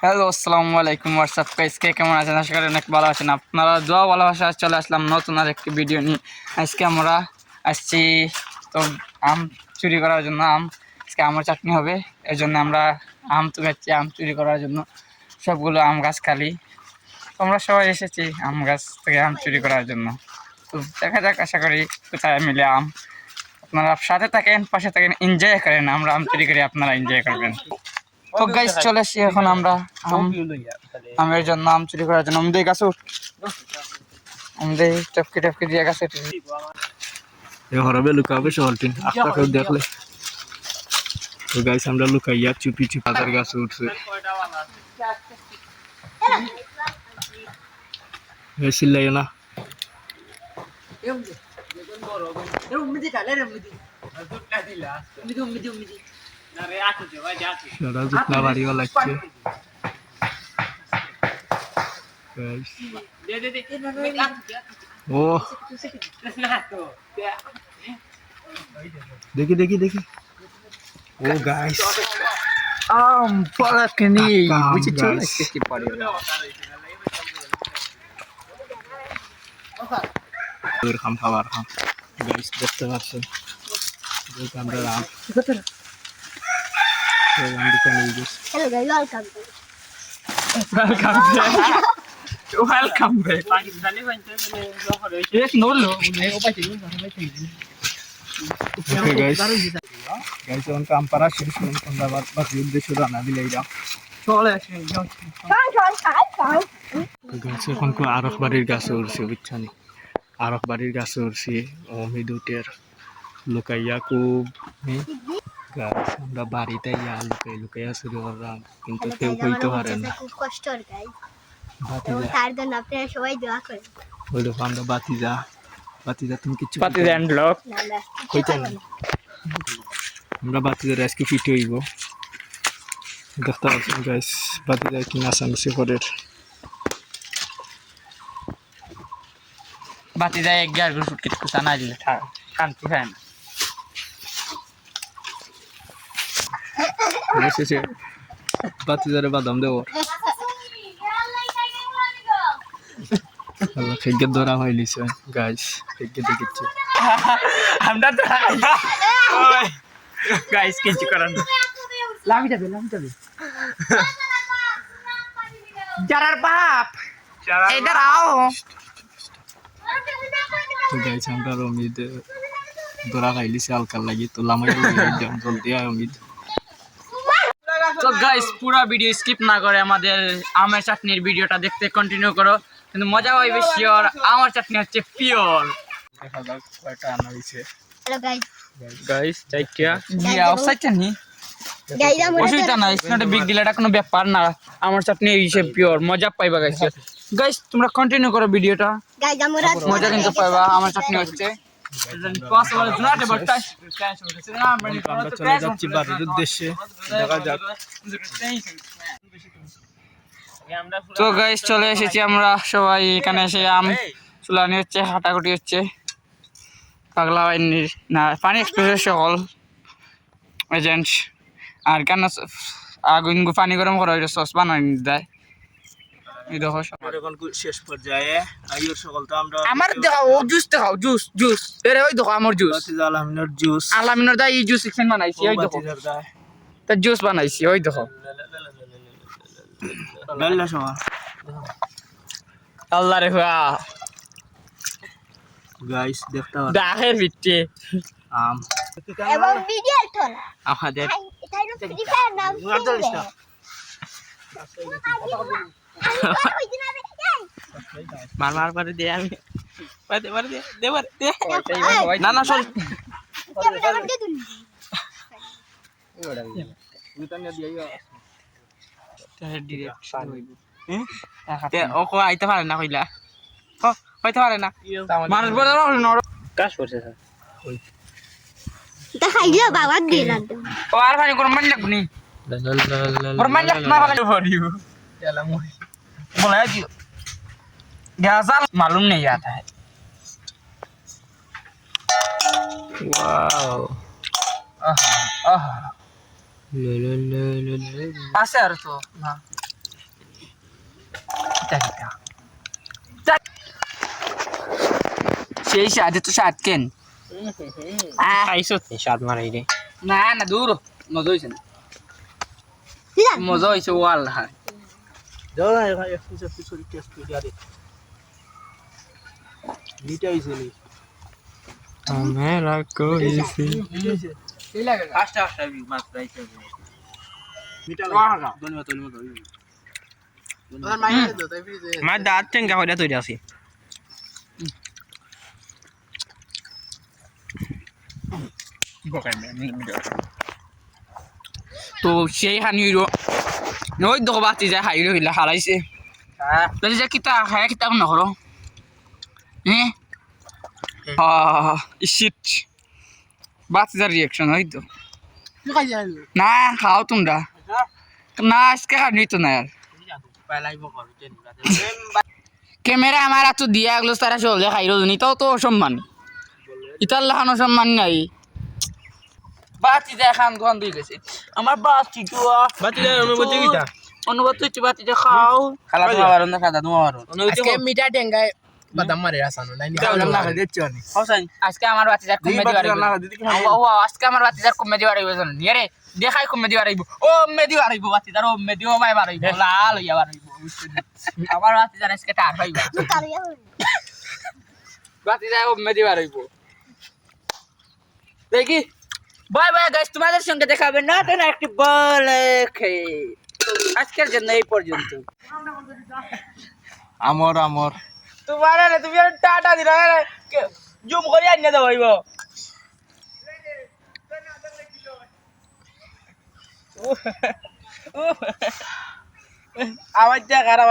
Hello, আসসালামু আলাইকুম। WhatsApp guys, কে কেমন আছেন? আশা করি অনেক ভালো আছেন। আপনারা দোয়া ভালোবাসা চলে আসলাম নতুন আর একটি ভিডিও নিয়ে। আজকে আমরা আসছি তো আম চুরি করার জন্য। আজকে আমের চাটনি হবে, এই জন্য আমরা আম তুলেছি আম চুরি করার জন্য। সবগুলো আম গাছ খালি, আমরা সবাই এসেছি আম গাছ থেকে আম চুরি করার জন্য। তো দেখা যাক, আশা করি কোথায় মিলে আম। আপনারা সাথে থাকেন, পাশে থাকেন, এনজয় করেন। আমরা আম চুরি করি, আপনারা এনজয় করবেন। তো গাইস চলে আসছি এখন আমরা আমের জন্য, আম চুরি করার জন্য। আমাদের গাছ আমাদের টপকে টপকে দিয়ে গাছে হরবে লুকাবে শহরটিন আস্তা কেউ দেখলে। তো গাইস আমরা লুকাইয়া চুপি চুপি হাজার গাছে উঠছে। চিল্লাই না, জুতলা বাড়িও লাগছে। ও দেখি দেখি দেখি, ও গাইস আম পলাকনি বুঝি চলে guys. আসছে কি পড়ে। তোর খাম খাবার খাম গাইস, দেখতে পাচ্ছেন আমরা রাম দোকানে গেছি। Hello guys, welcome. Welcome welcome back. Pakistani বানতে এক নোলো ও পাইছে ওকে গাইস, গাইস অন কাম পারা শেষ করুন। আমরা বাকি উদ্দেশ্য রানা দিলাইরা চলে আসে। গাছ এখন কো আরক বাড়ির গাছে উঠছে, বুঝছানি? আরক বাড়ির গাছে উঠছে অমি দুটের লুকাইয়া খুব গাছ। আমরা বাড়িতে ইয়া লুকাই লুকাইয়া চুরি করলাম, কিন্তু কেউ কইতে পারে না। খুব কষ্টর গাইস। বাতি তো যা, তার জন্য আপনারা সবাই দোয়া করেন। ওই দেখো আমরা বাতি যা, বাতি যা তুমি কিছু পাতি দেন ব্লক না না কইতে না। আমরা বাতি যা আজকে পিটে হইব, দেখতে পাচ্ছেন গাইস। বাতি যা কি নাচানাচি করে। বাতি যায় এক গার গুলো সুটকেট কুসা না দিলে শান্তি হয় না। অবশেষে বাতি যারে বাদাম দেবো, খেগে ধরা হয়ে নিছে গাইস। খেগে দেখিচ্ছে আমরা তো গাইস কিছু করার না। লামি যাবে যারার বাপ এদের আও। তো গাইস আমরা অমিত ধরা খাইলিছে হালকার লাগি, তো লামাই জলদি আয় অমিত। তো গাইস পুরো ভিডিও স্কিপ না করে আমাদের আমের চাটনির ভিডিওটা দেখতে কন্টিনিউ করো, কিন্তু মজা হয় বেশি। আর আমার চাটনি হচ্ছে পিওর। দেখা যাক কয়টা আনা হয়েছে হ্যালো গাইস। গাইস। চাইকিয়া জি আউটসাইড চাটনি গাইস আমরা অসুবিধা নাই, it's not a big deal, এটা কোনো ব্যাপার না। আমার চাটনি হিসেবে পিওর, মজা পাইবা গাইস। গাইস তোমরা কন্টিনিউ করো ভিডিওটা, গাইস আমরা মজা কিন্তু পাইবা। আমার চাটনি হচ্ছে possible is not about touch. আমরা চলে যাচ্ছি বাড়ির উদ্দেশ্যে, দেখা যাক। তো গাইস চলে এসেছি আমরা সবাই এখানে। এসে আম চুলানি হচ্ছে, হাঁটাকুটি হচ্ছে। পাগলা বাহিনীর না পানি এক্সপ্রেসের সকল এজেন্ট আর কেন আগুন পানি গরম করা হইলে সস বানানি দেয়। এই দেখো এখন শেষ পর্যায়ে আইয়ুর সকল তো আমরা আমার দেখাও জুস, দেখাও জুস জুস এরে ওই দেখো আমার জুস আলমিনের জুস, আলামিনের দা এই জুস এখানে বানাইছি। ওই দেখো তার জুস বানাইছি, ওই দেখো বেলা সময় আল্লাহ রে হুয়া গাইস দেখতে পাচ্ছেন দাহের ভিতরে আম এবং ভিডিও তোলা আমাদের এটাই ফ্রি ফায়ার নাম মার পারে দে আমি পারে দে না না শোন ও কো আইতে পারে না কইলা হইতে পারে না মানুষ বলে কাজ করছে স্যার। দেখাইলো বাবা দিলাম ও আর ভাই কোন মান লাগনি মান লাগ না ভালো পড়িও चला मुझे बोला दियो गैस मालूम नहीं आता है। वाओ आहा आहा ले ले ले ले ले ऐसे यार तो ना সেই সাথে তো সাত কেন খাইছো স্বাদ মারাই রে না না দূর মজা হয়েছে না মজা হয়েছে ও আল্লাহ দাও না এক পিস টেস্ট করে দিয়া দে মিটা হইছে নি মেরা কইছি এই লাগে আস্তে আস্তে মাছ রাইতে মিটা ধন্যবাদ মা দাঁত টেঙ্গা হইয়া তৈরি আছে তো সেই হানি ওই দেখো বাতি যায় হাইরো হইলা হারাইছে তাহলে যে কিতা খায় কিতা নকরো হ্যাঁ ইসিট বাতি যার রিয়াকশন হয় তো না খাও তোমরা না আজকে খাবি তো না আর ক্যামেরা আমার এত দিয়া গেলো তারা চলে খাইরো নি তাও তো অসম্মান ইতার লাখান অসম্মান নাই বাতি যায় খান দোকান দিয়ে গেছে আমার বাতি তো বাতিলের অনুভূতি কিটা অনুভূতি হচ্ছে বাতি যে খাও খালা তোমার বারণ না খাদা তোমার বারণ আজকে মিটা টেঙ্গায় বাদাম মারে আসানো নাই আজকে আমার বাতিজার কমেডি বাড়াইব আজকে আমার বাতিজার কমেডি বাড়াইব জানেন রে দেখাই কমেডি বাড়াইব ও মেডি বাড়াইব বাতিজার ও মেডি ও মাই বাড়াইব লাল হইয়া বাড়াইব আমার বাতিজার আজকে টার হইব বাতিজার ও মেডি বাড়াইব দেখি বাই বাই গাইস তোমাদের সঙ্গে দেখা হবে না তো একটি বলে আজকের জন্য এই পর্যন্ত আমর তোমার তুমি টাটা দিলা জুম করে আনিয়ে দেবো হইব আমার যা খারাপ